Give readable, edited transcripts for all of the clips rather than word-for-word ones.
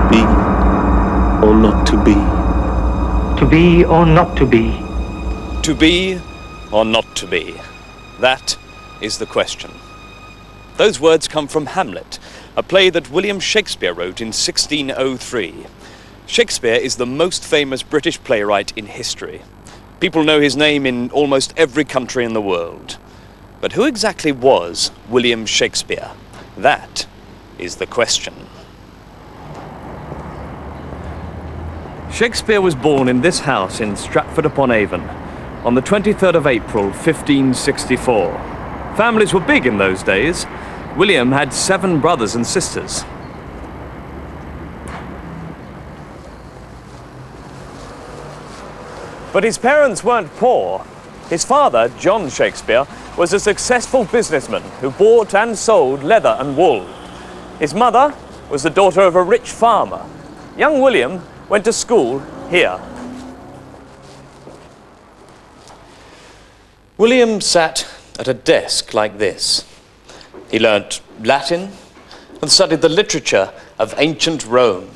be or not to be? To be or not to be? To be or not to be? That is the question. Those words come from Hamlet, a play that William Shakespeare wrote in 1603. Shakespeare is the most famous British playwright in history. People know his name in almost every country in the world. But who exactly was William Shakespeare? That is the question. Shakespeare was born in this house in Stratford-upon-Avon on the 23rd of April, 1564. Families were big in those days. William had 7 brothers and sisters. But his parents weren't poor. His father, John Shakespeare, was a successful businessman who bought and sold leather and wool. His mother was the daughter of a rich farmer. Young William went to school here. William sat at a desk like this. He learnt Latin and studied the literature of ancient Rome.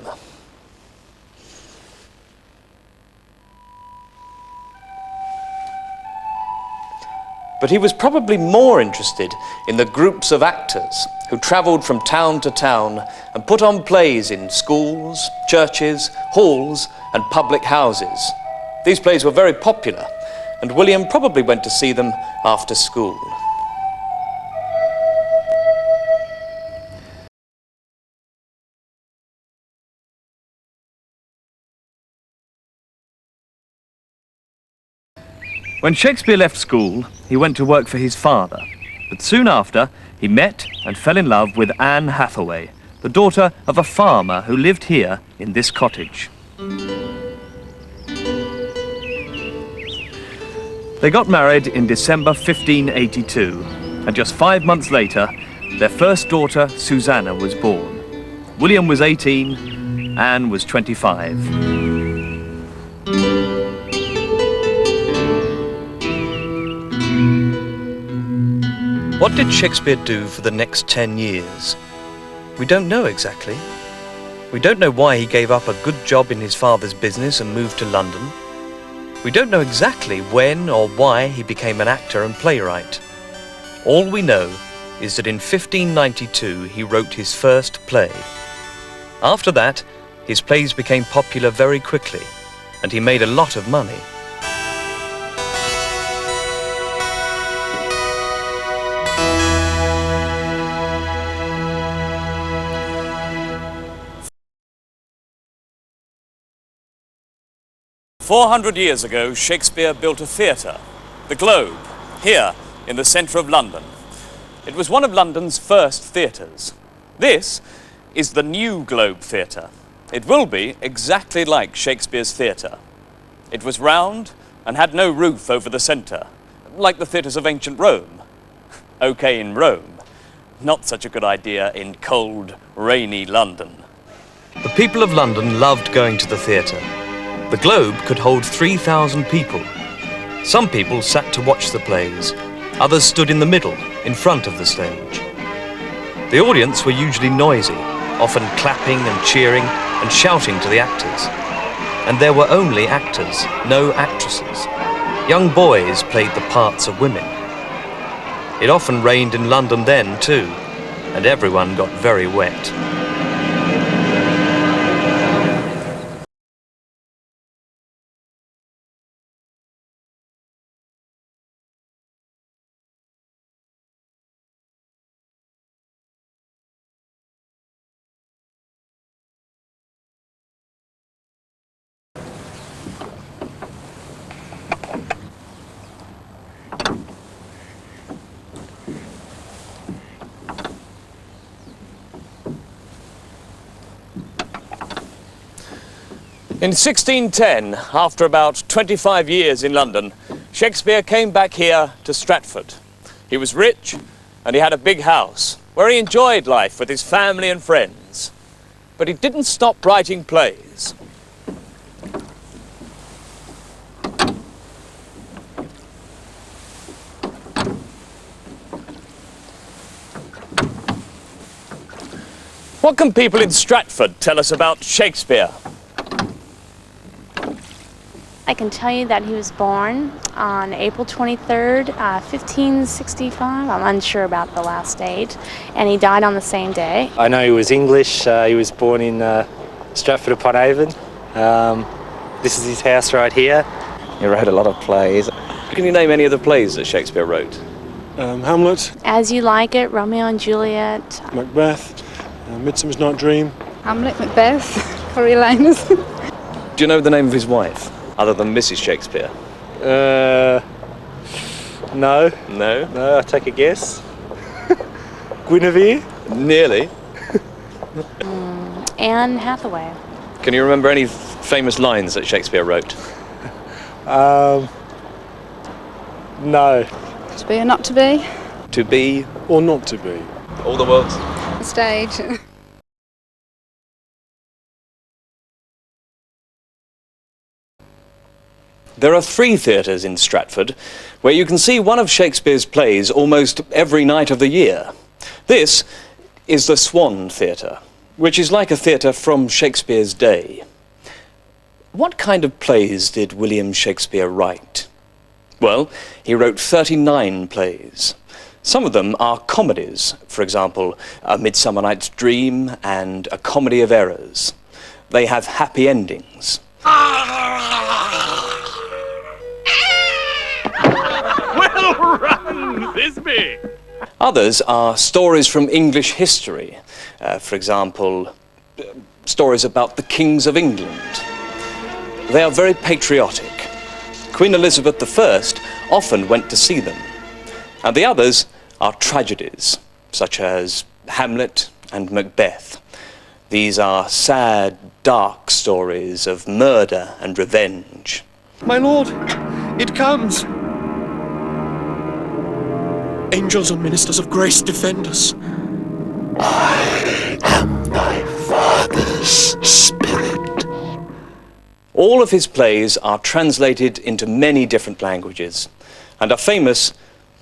But he was probably more interested in the groups of actors who travelled from town to town and put on plays in schools, churches, halls, and public houses. These plays were very popular, and William probably went to see them after school. When Shakespeare left school, he went to work for his father, but soon after, he met and fell in love with Anne Hathaway, the daughter of a farmer who lived here in this cottage. They got married in December 1582, and just 5 months later, their first daughter, Susanna, was born. William was 18, Anne was 25. What did Shakespeare do for the next 10 years? We don't know exactly. We don't know why he gave up a good job in his father's business and moved to London. We don't know exactly when or why he became an actor and playwright. All we know is that in 1592 he wrote his first play. After that, his plays became popular very quickly, and he made a lot of money. "400 years ago, Shakespeare built a theatre, the Globe, here in the centre of London. It was one of London's first theatres. This is the new Globe Theatre. It will be exactly like Shakespeare's theatre. It was round and had no roof over the centre, like the theatres of ancient Rome. Okay in Rome, not such a good idea in cold, rainy London. The people of London loved going to the theatre. The Globe could hold 3,000 people. Some people sat to watch the plays. Others stood in the middle, in front of the stage. The audience were usually noisy, often clapping and cheering and shouting to the actors. And there were only actors, no actresses. Young boys played the parts of women. It often rained in London then too, and everyone got very wet. In 1610, after about 25 years in London, Shakespeare came back here to Stratford. He was rich and he had a big house where he enjoyed life with his family and friends. But he didn't stop writing plays. What can people in Stratford tell us about Shakespeare? I can tell you that he was born on April 23rd, 1565. I'm unsure about the last date. And he died on the same day. I know he was English. He was born in Stratford-upon-Avon. This is his house right here. He wrote a lot of plays. Can you name any of the plays that Shakespeare wrote? Hamlet, As You Like It, Romeo and Juliet. Macbeth, Midsummer's Night Dream. Hamlet, Macbeth, Coriolanus. Do you know the name of his wife, other than Mrs. Shakespeare? No. No? No, I'll take a guess. Guinevere? Nearly. Anne Hathaway. Can you remember any famous lines that Shakespeare wrote? No. To be or not to be? To be Or not to be. all the world's. The stage. There are 3 theatres in Stratford where you can see one of Shakespeare's plays almost every night of the year. This is the Swan Theatre, which is like a theatre from Shakespeare's day. What kind of plays did William Shakespeare write? Well, he wrote 39 plays. Some of them are comedies, for example, A Midsummer Night's Dream and A Comedy of Errors. They have happy endings. Well run, Thisbe! Others are stories from English history, for example, stories about the kings of England. They are very patriotic. Queen Elizabeth I often went to see them. And the others are tragedies, such as Hamlet and Macbeth. These are sad, dark stories of murder and revenge. My lord, it comes. Angels and ministers of grace, defend us. I am thy father's spirit. All of his plays are translated into many different languages and are famous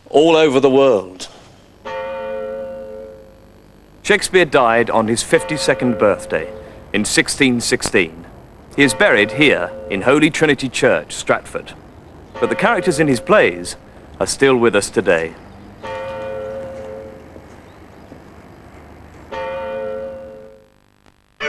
all over the world. Shakespeare died on his 52nd birthday in 1616. He is buried here in Holy Trinity Church, Stratford. But the characters in his plays are still with us today.